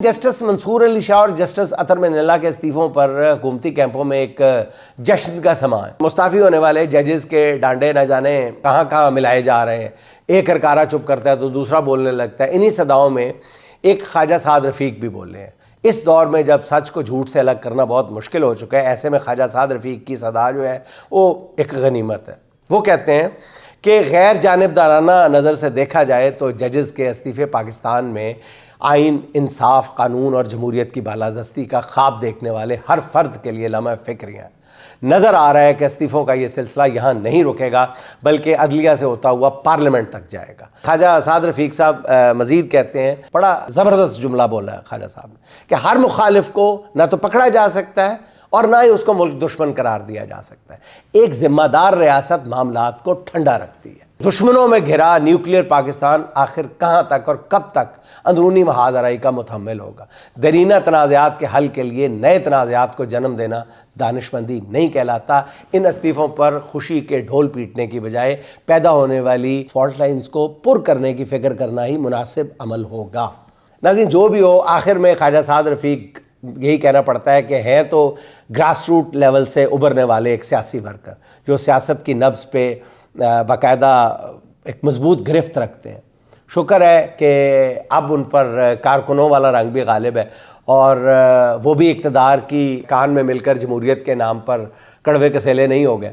Justice منصور علی شاہ اور justice اطہر من اللہ کے استعفوں پر حکومتی کیمپوں میں ایک جشن کا سماں ہے۔ مستعفی ہونے والے ججز کے ڈانڈے نہ جانے کہاں کہاں ملائے جا رہے ہیں، ایک ہرکارہ چپ کرتا ہے تو دوسرا بولنے لگتا ہے۔ انہی صداؤں میں ایک خواجہ سعد رفیق بھی بول رہے ہیں۔ اس دور میں جب سچ کو جھوٹ سے الگ کرنا بہت مشکل ہو چکا ہے، ایسے میں خواجہ سعد رفیق کی صدا جو ہے وہ ایک غنیمت ہے۔ وہ کہتے ہیں کہ غیر جانبدارانہ نظر سے دیکھا جائے تو ججز کے استعفے پاکستان میں آئین، انصاف، قانون اور جمہوریت کی بالادستی کا خواب دیکھنے والے ہر فرد کے لیے لمحہ فکری ہیں۔ نظر آ رہا ہے کہ استعفوں کا یہ سلسلہ یہاں نہیں رکے گا بلکہ عدلیہ سے ہوتا ہوا پارلیمنٹ تک جائے گا۔ خواجہ سعد رفیق صاحب مزید کہتے ہیں، بڑا زبردست جملہ بولا ہے خواجہ صاحب نے، کہ ہر مخالف کو نہ تو پکڑا جا سکتا ہے اور نہ ہی اس کو ملک دشمن قرار دیا جا سکتا ہے۔ ایک ذمہ دار ریاست معاملات کو ٹھنڈا رکھتی ہے۔ دشمنوں میں گھرا نیوکلیئر پاکستان آخر کہاں تک اور کب تک اندرونی محاذ آرائی کا متحمل ہوگا؟ درینہ تنازعات کے حل کے لیے نئے تنازعات کو جنم دینا دانشمندی نہیں کہلاتا۔ ان استعفوں پر خوشی کے ڈھول پیٹنے کی بجائے پیدا ہونے والی فالٹ لائنز کو پر کرنے کی فکر کرنا ہی مناسب عمل ہوگا۔ ناظرین، جو بھی ہو، آخر میں خواجہ سعد رفیق یہی کہنا پڑتا ہے کہ ہیں تو گراس روٹ لیول سے ابھرنے والے ایک سیاسی ورکر جو سیاست کی نبض پہ باقاعدہ ایک مضبوط گرفت رکھتے ہیں۔ شکر ہے کہ اب ان پر کارکنوں والا رنگ بھی غالب ہے اور وہ بھی اقتدار کی کان میں مل کر جمہوریت کے نام پر کڑوے کسیلے نہیں ہو گئے۔